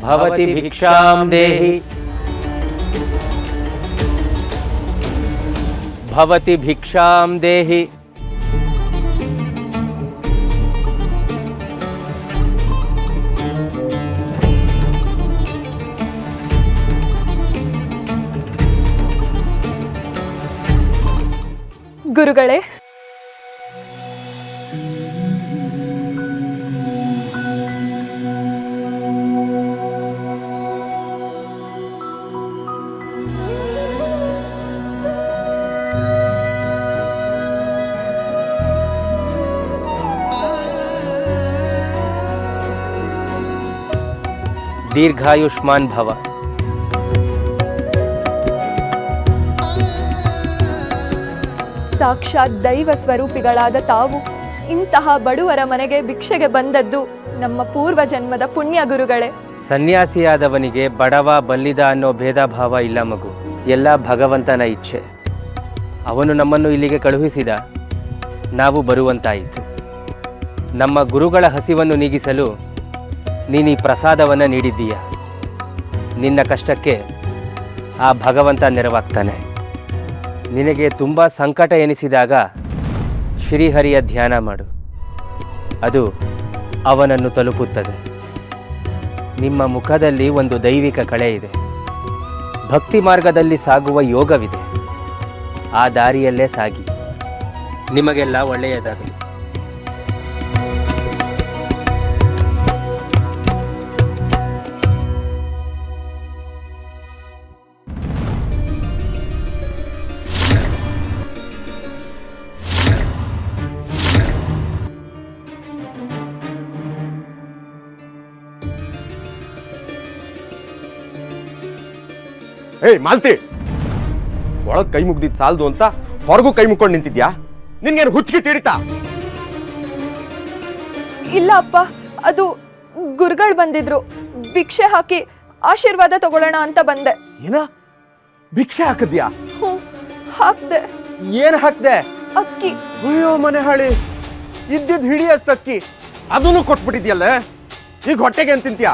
भवति भिक्षां देहि भवति भिक्षां देहि ಗುರುಗಳೇ, दीर्घायुष्मान भव। ಸಾಕ್ಷಾತ್ ದೈವ ಸ್ವರೂಪಿಗಳಾದ ತಾವು ಇಂತಹ ಬಡವರ ಮನೆಗೆ ಭಿಕ್ಷೆಗೆ ಬಂದದ್ದು ನಮ್ಮ ಪೂರ್ವ ಜನ್ಮದ ಪುಣ್ಯ ಗುರುಗಳೇ. ಸನ್ಯಾಸಿಯಾದವನಿಗೆ ಬಡವ ಬಲ್ಲಿದ ಅನ್ನೋ ಭೇದ ಭಾವ ಇಲ್ಲ ಮಗು, ಎಲ್ಲ ಭಗವಂತನ ಇಚ್ಛೆ. ಅವನು ನಮ್ಮನ್ನು ಇಲ್ಲಿಗೆ ಕಳುಹಿಸಿದ, ನಾವು ಬರುವಂತಾಯಿತು. ನಮ್ಮ ಗುರುಗಳ ಹಸಿವನ್ನು ನೀಗಿಸಲು ನೀನು ಈ ಪ್ರಸಾದವನ್ನು ನೀಡಿದ್ದೀಯ. ನಿನ್ನ ಕಷ್ಟಕ್ಕೆ ಆ ಭಗವಂತ ನೆರವಾಗ್ತಾನೆ. ನಿನಗೆ ತುಂಬ ಸಂಕಟ ಎನಿಸಿದಾಗ ಶ್ರೀಹರಿಯ ಧ್ಯಾನ ಮಾಡು, ಅದು ಅವನನ್ನು ತಲುಪುತ್ತದೆ. ನಿಮ್ಮ ಮುಖದಲ್ಲಿ ಒಂದು ದೈವಿಕ ಕಳೆ ಇದೆ. ಭಕ್ತಿ ಮಾರ್ಗದಲ್ಲಿ ಸಾಗುವ ಯೋಗವಿದೆ. ಆ ದಾರಿಯಲ್ಲೇ ಸಾಗಿ. ನಿಮಗೆಲ್ಲ ಒಳ್ಳೆಯದಾಗಲಿ. ಏಯ್ ಮಾಲ್ತಿ, ಒಳಗ್ ಕೈ ಮುಗ್ದಿದ್ ಸಾಲದು ಅಂತ ಹೊರಗೂ ಕೈ ಮುಕ್ಕೊಂಡು ನಿಂತಿದ್ಯಾ? ನಿನ್ಗೇನು ಹುಚ್ಚಿಗೆ ಚೀಡಿತಾ? ಇಲ್ಲ ಅಪ್ಪ, ಅದು ಗುರುಗಳು ಬಂದಿದ್ರು, ಭಿಕ್ಷೆ ಹಾಕಿ ಆಶೀರ್ವಾದ ತಗೊಳ್ಳೋಣ ಅಂತ ಬಂದೆ. ಏನ ಭಿಕ್ಷೆ ಹಾಕಿದ್ಯಾ? ಹ್ಞೂ, ಹಾಕ್ದೆ. ಏನ್ ಹಾಕ್ದೆ? ಅಕ್ಕಿ. ಅಯ್ಯೋ ಮನೆ ಹಾಳಿ, ಇದ್ದಿದ್ ಹಿಡಿ ಅಷ್ಟು ಅಕ್ಕಿ ಅದನ್ನು ಕೊಟ್ಬಿಟ್ಟಿದ್ಯಲ್ಲ. ಈಗ ಹೊಟ್ಟೆಗೆ ಏನ್ ತಿಂತೀಯ?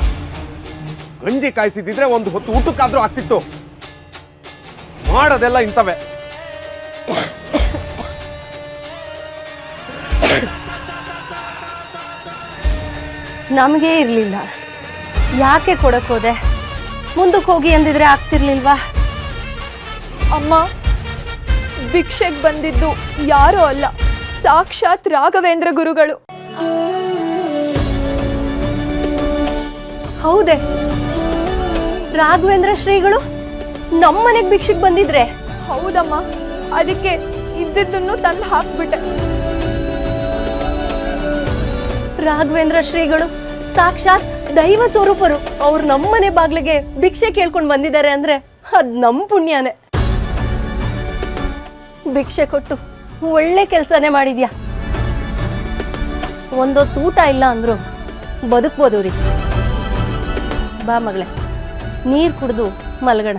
ಗಂಜಿ ಕಾಯಿಸಿದ್ರೆ ಒಂದು ಹೊತ್ತು ಊಟಕ್ಕಾದ್ರೂ ಆಗ್ತಿತ್ತು. ಮಾಡೋದೆಲ್ಲ ಇಂಥವೇ. ನಮಗೆ ಇರಲಿಲ್ಲ, ಯಾಕೆ ಕೊಡಕ್ಕೋದೆ? ಮುಂದಕ್ಕೆ ಹೋಗಿ ಅಂದಿದ್ರೆ ಆಗ್ತಿರ್ಲಿಲ್ವಾ? ಅಮ್ಮ, ಭಿಕ್ಷೆಗೆ ಬಂದಿದ್ದು ಯಾರೋ ಅಲ್ಲ, ಸಾಕ್ಷಾತ್ ರಾಘವೇಂದ್ರ ಗುರುಗಳು. ಹೌದೇ? ರಾಘವೇಂದ್ರ ಶ್ರೀಗಳು ನಮ್ಮನೆಗೆ ಭಿಕ್ಷೆಗೆ ಬಂದಿದ್ರೆ? ಹೌದಮ್ಮ, ಅದಕ್ಕೆ ಇದ್ದಿದ್ದನ್ನು ತಂದು ಹಾಕ್ಬಿಟ್ಟೆ. ರಾಘವೇಂದ್ರ ಶ್ರೀಗಳು ಸಾಕ್ಷಾತ್ ದೈವ ಸ್ವರೂಪರು. ಅವ್ರು ನಮ್ಮನೆ ಬಾಗ್ಲಿಗೆ ಭಿಕ್ಷೆ ಕೇಳ್ಕೊಂಡು ಬಂದಿದ್ದಾರೆ ಅಂದ್ರೆ ಅದ್ ನಮ್ ಪುಣ್ಯನೇ. ಭಿಕ್ಷೆ ಕೊಟ್ಟು ಒಳ್ಳೆ ಕೆಲಸನೇ ಮಾಡಿದ್ಯಾ. ಒಂದೊತ್ತು ಊಟ ಇಲ್ಲ ಅಂದ್ರು ಬದುಕ್ಬೋದು ರೀ. ಬಾ ಮಗಳೇ, ನೀರು ಕುಡಿದು ಮಲ್ಗಣ.